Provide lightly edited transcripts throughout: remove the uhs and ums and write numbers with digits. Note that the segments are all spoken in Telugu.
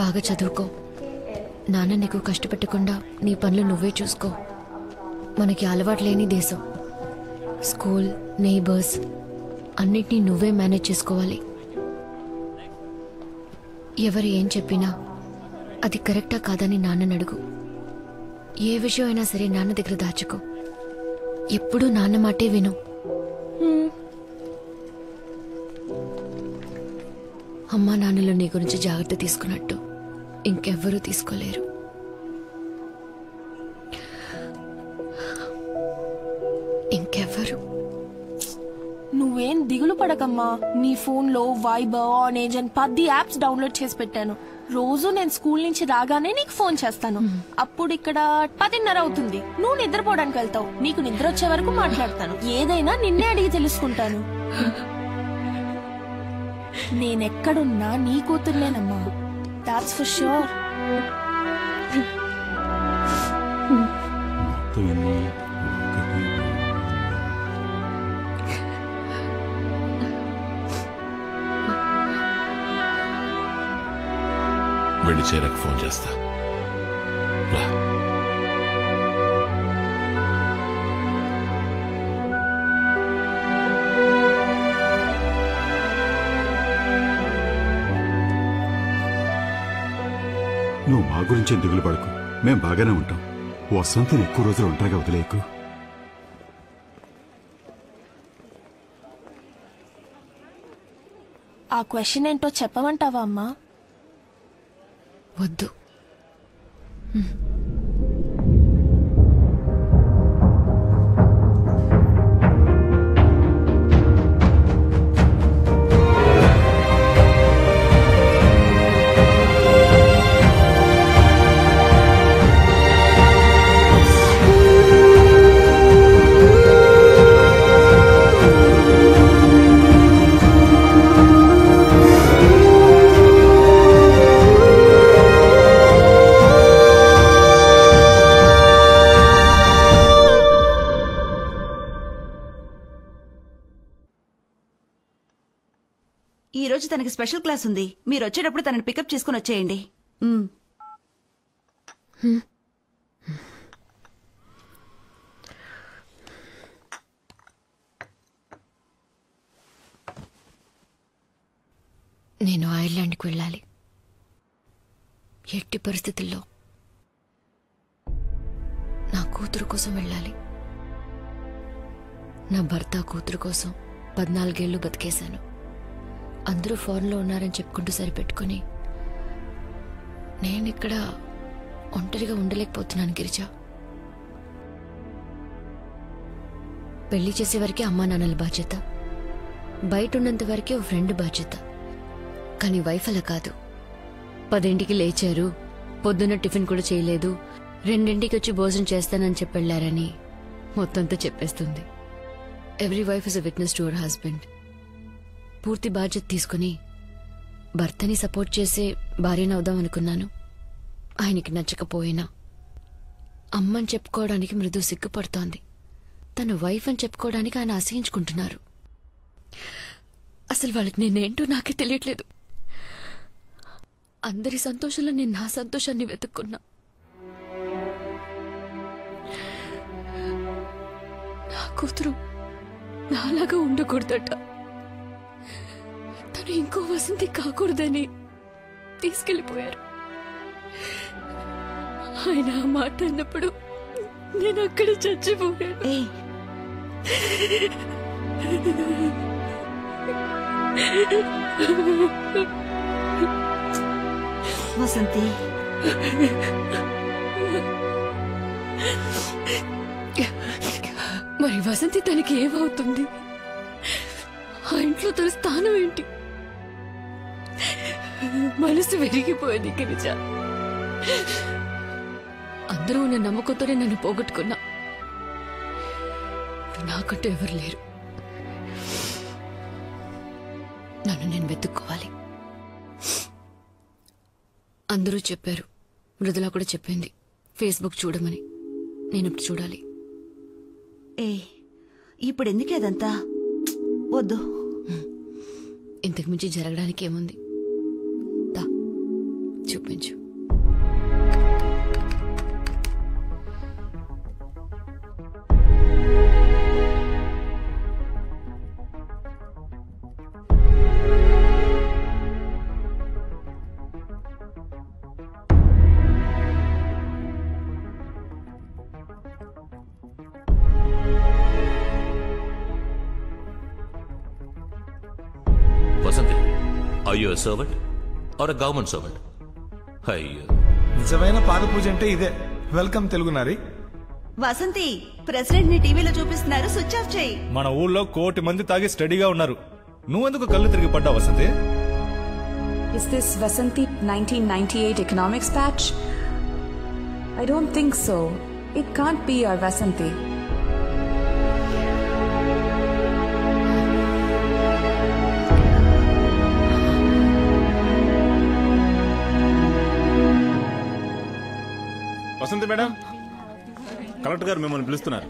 బాగా చదువుకో. నాన్న నీకు కష్టపెట్టకుండా నీ పనులు నువ్వే చూసుకో. మనకి అలవాటు లేని దేశం. స్కూల్, నేబర్స్ అన్నిటినీ నువ్వే మేనేజ్ చేసుకోవాలి. ఎవరు ఏం చెప్పినా అది కరెక్టా కాదని నాన్నని అడుగు. ఏ విషయం అయినా సరే నాన్న దగ్గర దాచుకో. ఎప్పుడూ నాన్న మాటే విను. అమ్మా నాన్నలు నీ గురించి జాగ్రత్త తీసుకున్నట్టు ఇంకెవ్వరూ తీసుకోలేరు. ఇంకెవ్వరు. నువ్వేం దిగులు పడకమ్మా. నీ ఫోన్ లో వైబర్, ఆనేజ్ అని 10 యాప్స్ డౌన్లోడ్ చేసి పెట్టాను. రోజు నేను స్కూల్ నుంచి రాగానే నీకు ఫోన్ చేస్తాను. అప్పుడు ఇక్కడ 10:30 అవుతుంది. నువ్వు నిద్రపోవడానికి వెళ్తావు. నీకు నిద్ర వచ్చే వరకు మాట్లాడతాను. ఏదైనా నిన్నే అడిగి తెలుసుకుంటాను. నేనెక్కడున్నా నీ కూతుర్నేనమ్మా. That's for sure. వెళ్ళి చేరకు ఫోన్ చేస్తా. నువ్వు మా గురించి దిగులు పడకు. మేం బాగానే ఉంటాం. వసంతని ఎక్కువ రోజులు ఒంటరిగా వదిలేయకు. ఆ క్వశ్చన్ ఏంటో చెప్పమంటావా అమ్మా? వద్దు. ఈ రోజు తనకి స్పెషల్ క్లాస్ ఉంది. మీరు వచ్చేటప్పుడు తనని పికప్ చేసుకుని వచ్చేయండి. నేను ఐర్లాండ్కి వెళ్ళాలి. ఎట్టి పరిస్థితుల్లో నా కూతురు కోసం వెళ్ళాలి. నా భర్త కూతురు కోసం 14 ఏళ్ళు బతికేశాను. అందరూ ఫారెన్లో ఉన్నారని చెప్పుకుంటూ సరిపెట్టుకుని నేనిక్కడ ఒంటరిగా ఉండలేకపోతున్నాను గిరిజా. పెళ్లి చేసే వరకే అమ్మా నాన్నల బాధ్యత, బయట ఉన్నంత వరకే ఓ ఫ్రెండ్ బాధ్యత. కానీ వైఫ్ అలా కాదు. 10ంటికి లేచారు, పొద్దున్న టిఫిన్ కూడా చేయలేదు, 2ంటికి వచ్చి భోజనం చేస్తానని చెప్పెళ్లారని మొత్తంతో చెప్పేస్తుంది. Every wife is a witness to our husband. పూర్తి బాధ్యత తీసుకుని భర్తని సపోర్ట్ చేసే భార్యనవుదాం అనుకున్నాను. ఆయనకి నచ్చకపోయినా అమ్మని చెప్పుకోవడానికి మృదు సిగ్గుపడుతోంది. తన వైఫ్ అని చెప్పుకోవడానికి ఆయన అసహించుకుంటున్నారు. అసలు వాళ్ళకి నేనేంటో నాకే తెలియట్లేదు. అందరి సంతోషంలో నేను నా సంతోషాన్ని వెతుక్కున్నా. నా కూతురు నాలాగా ఉండకూడదట. తను ఇంకో వసంతి కాకూడదని తీసుకెళ్లిపోయారు. ఆయన ఆ మాట అన్నప్పుడు నేను అక్కడ చచ్చిపోయాను. వసంతి, మరి వసంతి తనకి ఏమవుతుంది? ఆ ఇంట్లో తన స్థానం ఏంటి? మనసు విరిగిపోయింది గిరిజ. అందరూ ఉన్న నమ్మకంతోనే నన్ను పోగొట్టుకున్నా. నాకంటూ ఎవరు లేరు. నన్ను నేను వెతుక్కోవాలి. అందరూ చెప్పారు, మృదులా కూడా చెప్పింది ఫేస్బుక్ చూడమని. నేను ఇప్పుడు చూడాలి. ఇప్పుడు ఎందుకే అదంతా? వద్దు. ఇంతకు మించి జరగడానికి ఏముంది? దా చూపించు. Vasanthi, are you a servant or a government servant? అయ్యో, నిజమైన పాద పూజ అంటే ఇదే. వెల్కమ్ తెలుగు నారి. వసంతి, ప్రెసిడెంట్ ని టీవీలో చూపిస్తున్నారు, స్విచ్ ఆఫ్ చేయి. మన ఊళ్ళో 1 కోటి మంది తాగి స్టడీగా ఉన్నారు. నువ్వెందుకు కళ్ళు తిరిగి పడ్డావు Vasanthi? Is this Vasanthi 1998 economics patch? I don't think so. It can't be our Vasanthi. Vasanthi madam, collector గారు మిమ్మల్ని పిలుస్తున్నారు.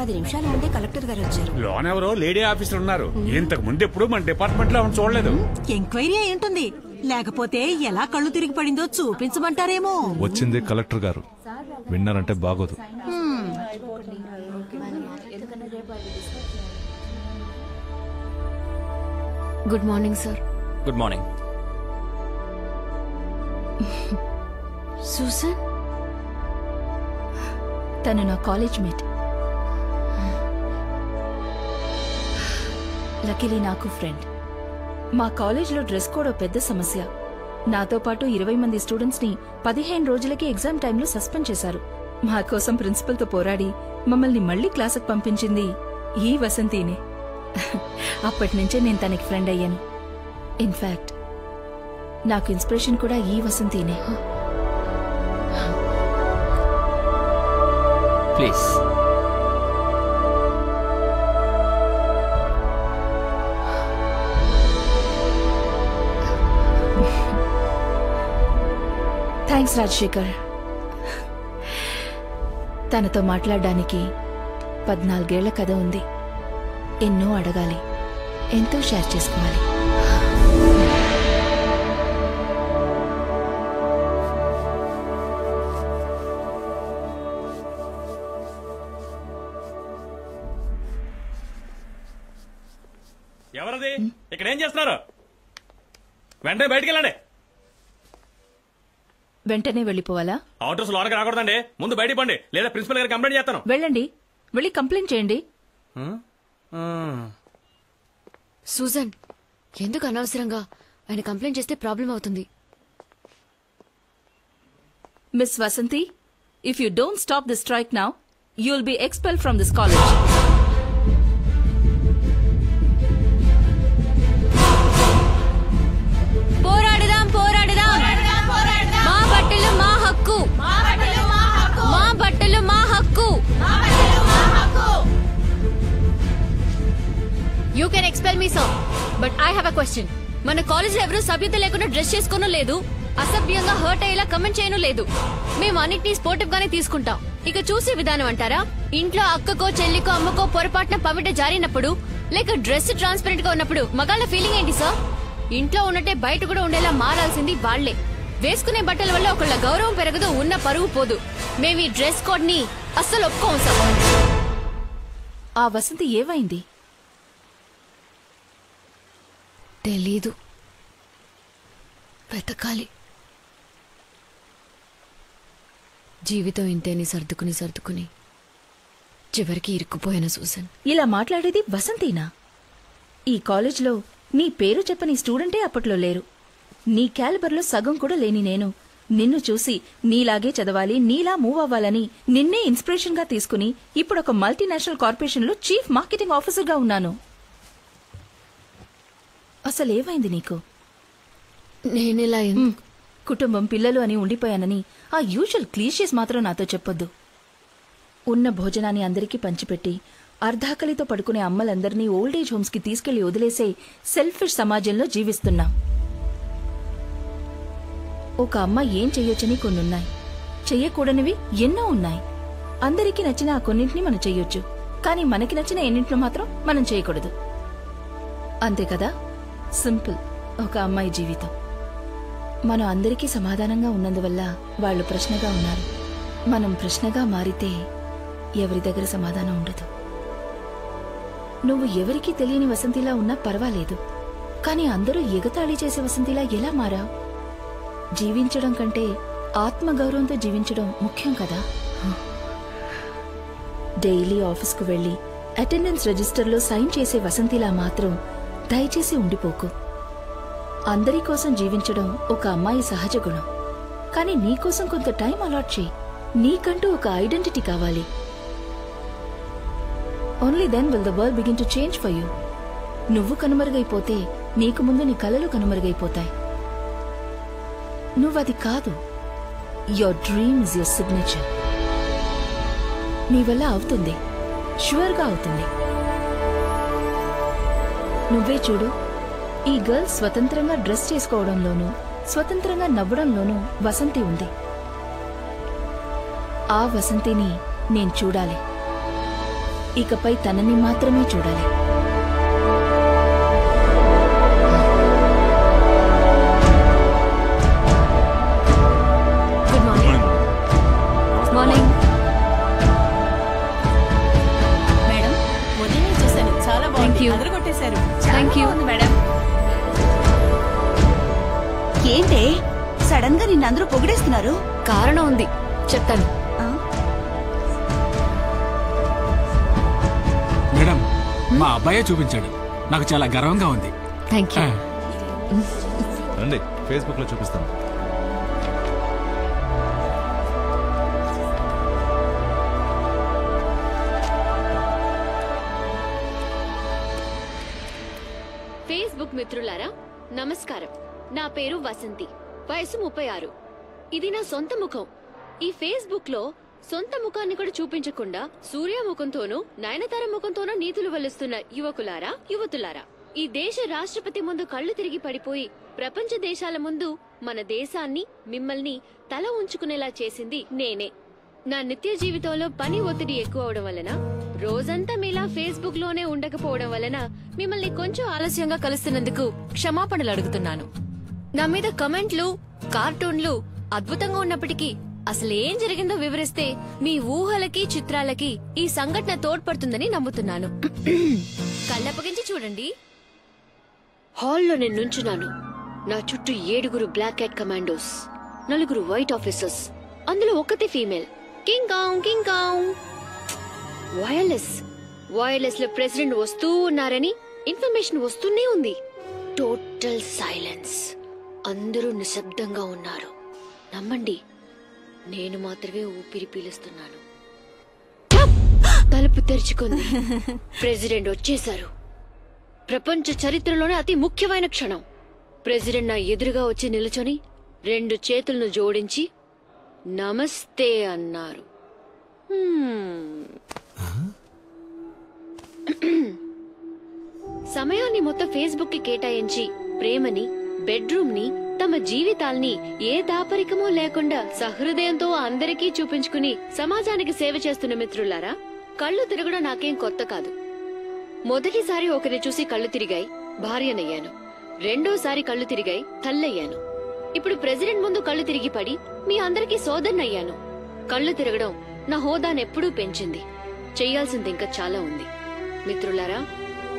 నిమిషాల ముందే కలెక్టర్ గారు వచ్చారు. లోన్ ఎవరో లేడీ ఆఫీసర్ ఉన్నారు. ఇంతకు ముందు ఎప్పుడు మన డిపార్ట్మెంట్ లో చూడలేదు. ఎంక్వైరీ అయి ఉంటుంది, లేకపోతే ఎలా కళ్ళు తిరిగి పడిందో చూపించమంటారేమో. వచ్చింది కలెక్టర్ గారు, విన్నారంటే బాగోదు. Good morning sir. Good morning. Susan, తను నా కాలేజ్ మేట్. లక్కీలీ నాకు ఫ్రెండ్. మా కాలేజ్లో డ్రెస్ కోడ్ పెద్ద సమస్య. నాతో పాటు 20 మంది స్టూడెంట్స్ ని 15 రోజులకి ఎగ్జామ్ టైంలో సస్పెండ్ చేశారు. మా కోసం ప్రిన్సిపల్ తో పోరాడి మమ్మల్ని మళ్లీ క్లాసుకు పంపించింది ఈ వసంతినే. అప్పటి నుంచే నేను తనకి ఫ్రెండ్ అయ్యాను. ఇన్ఫాక్ట్ నాకు ఇన్స్పిరేషన్ కూడా ఈ వసంతినే. ప్లీజ్. థ్యాంక్స్ రాజశేఖర్. తనతో మాట్లాడడానికి 14 ఏళ్ల కథ ఉంది. ఎన్నో అడగాలి, ఎంతో షేర్ చేసుకోవాలి. ఎవరది? ఇక్కడ ఏం చేస్తున్నారు? వెంటనే బయటికి వెళ్ళండి. వెంటనే వెళ్ళిపోవాలా? ఆర్డర్స్ లోనకి రాకూడదండి. ముందు బయటికి పండి, లేదా ప్రిన్సిపల్ గారికి కంప్లైంట్ చేస్తాను. వెళ్ళండి, వెళ్ళి కంప్లైంట్ చేయండి. సూజన్, ఎందుకు అనవసరంగా ఆయన కంప్లైంట్ చేస్తే ప్రాబ్లం అవుతుంది. Miss Vasanthi, if you don't stop the strike now, you will be expelled from this college. పోరాడదాం, పోరాడదాం. మా బట్టలు మా హక్కు, మా బట్టలు మా హక్కు. You can expel me sir, but I have a question. మన కాలేజ్ లో ఎవరు సభ్యత లేకుండా డ్రెస్ చేసుకోను లేదు, అసభ్యంగా హర్ట్ అయ్యేలా కమెంట్ చేయను లేదు. మేము అన్నిటినీ స్పోర్టివ్ గానే తీసుకుంటాం. ఇక చూసే విధానం అంటారా? ఇంట్లో అక్కకో చెల్లికో అమ్మకో పొరపాటున పవిట జారినప్పుడు, లేక డ్రెస్ ట్రాన్స్పరెంట్ గా ఉన్నప్పుడు మగాళ్ళ ఫీలింగ్ ఏంటి సార్? ఇంట్లో ఉన్నట్టే బయట కూడా ఉండేలా మారాల్సింది వాళ్లే. వేసుకునే బట్టల వల్ల ఒకళ్ళ గౌరవం పెరగదు, ఉన్న పరువు పోదు. మేము ఈ డ్రెస్ కోడ్ ని అస్సలు ఒప్పుకోం సార్. ఆ వసంతి ఏమైంది? తెలీదు, వెతకాలి. జీవితం ఇంతేని సర్దుకుని సర్దుకుని చివరికి ఇరుక్కుపోయిన సూసన్. ఇలా మాట్లాడేది వసంతినా? ఈ కాలేజ్లో నీ పేరు చెప్పని స్టూడెంటే అప్పట్లో లేరు. నీ క్యాలిబర్లో సగం కూడా లేని నేను నిన్ను చూసి నీలాగే చదవాలి, నీలా మూవ్ అవ్వాలని నిన్నే ఇన్స్పిరేషన్ గా తీసుకుని ఇప్పుడు ఒక మల్టీనేషనల్ కార్పొరేషన్ లో చీఫ్ మార్కెటింగ్ ఆఫీసర్ గా ఉన్నాను. అసలేమైంది నీకు? నేనెలా కుటుంబం పిల్లలు అని ఉండిపోయానని ఆ యూజువల్ క్లీషీస్ మాత్రం నాతో చెప్పొద్దు. ఉన్న భోజనాన్ని అందరికీ పంచిపెట్టి అర్ధాకలితో పడుకునే అమ్మలందరినీ ఓల్డేజ్ హోమ్స్ కి తీసుకెళ్లి వదిలేసే సెల్ఫిష్ సమాజంలో జీవిస్తున్నాం. ఒక అమ్మ ఏం చెయ్యొచ్చని కొన్నున్నాయి. చెయ్యకూడనివి ఎన్నో ఉన్నాయి. అందరికీ నచ్చిన ఆ కొన్నింటిని మనం చెయ్యొచ్చు, కానీ మనకి నచ్చిన ఎన్నింటిలో మాత్రం మనం చేయకూడదు. అంతే కదా? సింపుల్ ఒక అమ్మాయి జీవితం. మనం అందరికీ సమాధానంగా ఉన్నందువల్ల వాళ్ళు ప్రశ్నగా ఉన్నారు. మనం ప్రశ్నగా మారితే ఎవరి దగ్గర సమాధానం ఉండదు. నువ్వు ఎవరికీ తెలియని వసంతిలా ఉన్నా పర్వాలేదు, కానీ అందరూ ఎగతాళి చేసే వసంతిలా ఎలా మారావు? జీవించడం కంటే ఆత్మగౌరవంతో జీవించడం ముఖ్యం కదా. డైలీ ఆఫీస్కు వెళ్లి అటెండెన్స్ రిజిస్టర్లో సైన్ చేసే వసంతిలా మాత్రం దయచేసి ఉండిపోకు. అందరి కోసం జీవించడం ఒక అమ్మాయి సహజ గుణం, కానీ నీకోసం కొంత టైం అలాట్ చేయి. నీకంటూ ఒక ఐడెంటిటీ కావాలి. Only then will the world begin to change for you. నువ్వు కనుమరుగైపోతే నీకు ముందు నీ కలలు కనుమరుగైపోతాయి. నువ్వది కాదు. Your dream is your signature. నీ వల్ల అవుతుంది, ష్యూర్గా అవుతుంది. నువ్వే చూడు, ఈ గర్ల్స్ స్వతంత్రంగా డ్రెస్ చేసుకోవడంలోనూ స్వతంత్రంగా నవ్వడంలోనూ వసంతి ఉంది. ఆ వసంతిని నేను చూడాలి. ఇకపై తనని మాత్రమే చూడాలి. Good morning. మార్నింగ్ మేడం, ఉదయం చూశాను, చాలా బాగుంది, అదరగొట్టేశారు. Thank you madam. ఏంటే సడన్ గా నిన్నందరూ పొగిడేస్తున్నారు? కారణం ఉంది, చెప్తాను. మేడం, మా అబ్బాయే చూపించాడు, నాకు చాలా గర్వంగా ఉంది. Thank you. రండి, ఫేస్బుక్ లో చూపిస్తాను. ఫేస్బుక్ మిత్రులారా నమస్కారం. నా పేరు వసంతి, వయసు 36. ఇది నా సొంత ముఖం. ఈ ఫేస్బుక్ లో సొంత ముఖాన్ని కూడా చూపించకుండా సూర్య ముఖంతోనూ నయనతార ముఖంతోనూ నీతులు వల్లిస్తున్న యువకులారా, యువతులారా, ఈ దేశ రాష్ట్రపతి ముందు కళ్ళు తిరిగి పడిపోయి ప్రపంచ దేశాల ముందు మన దేశాన్ని, మిమ్మల్ని తల ఉంచుకునేలా చేసింది నేనే. నా నిత్య జీవితంలో పని ఒత్తిడి ఎక్కువ అవడం వలన, రోజంతా మీలా ఫేస్బుక్ లోనే ఉండకపోవడం వలన మిమ్మల్ని కొంచెం ఆలస్యంగా కలుస్తున్నందుకు క్షమాపణలు అడుగుతున్నాను. నా మీద కమెంట్లు, కార్టూన్లు అద్భుతంగా ఉన్నప్పటికీ అసలేం జరిగిందో వివరిస్తే మీ ఊహలకి, చిత్రాలకి ఈ సంఘటన తోడ్పడుతుందని నమ్ముతున్నాను. కళ్ళప్పగించి చూడండి. హాల్లో నేను నుంచున్నాను. నా చుట్టూ 7 black cat commandos, 4 white officers, అందులో ఒక్కతే female. King Kong King Kong. Wireless లో ప్రెసిడెంట్ వస్తూ ఉన్నారని ఇన్ఫర్మేషన్ వస్తూనే ఉంది. Total silence. అందరూ నిశ్శబ్దంగా ఉన్నారు. నమ్మండి, నేను మాత్రమే ఊపిరి పీలుస్తున్నాను. తలుపు తెరుచుకుంది. ప్రెసిడెంట్ వచ్చేశారు. ప్రపంచ చరిత్రలోనే అతి ముఖ్యమైన క్షణం. ప్రెసిడెంట్ నా ఎదురుగా వచ్చి నిలుచొని 2 చేతులను జోడించి నమస్తే అన్నారు. సమయాన్ని మొత్తం ఫేస్బుక్ కి కేటాయించి ప్రేమని, బెడ్రూమ్ ని, తమ జీవితాల్ని ఏ దాపరికమూ లేకుండా సహృదయంతో అందరికీ చూపించుకుని సమాజానికి సేవ చేస్తున్న మిత్రులారా, కళ్ళు తిరగడం నాకేం కొత్త కాదు. మొదటిసారి ఒకరిని చూసి కళ్ళు తిరిగాయి, భార్యనయ్యాను. రెండోసారి కళ్ళు తిరిగాయి, తల్లయ్యాను. ఇప్పుడు ప్రెసిడెంట్ ముందు కళ్ళు తిరిగి పడి మీ అందరికీ సోదరునయ్యాను. కళ్ళు తిరగడం నా హోదానెప్పుడూ పెంచింది. చెయ్యాల్సింది ఇంకా చాలా ఉంది. మిత్రులారా,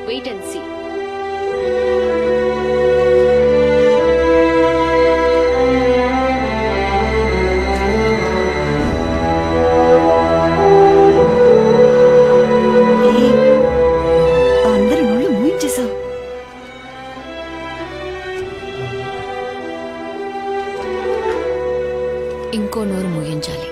వెయిట్ అండ్ సీ. అందరి నోళ్ళు మూయించేశావు. ఇంకో నోరు ముగించాలి.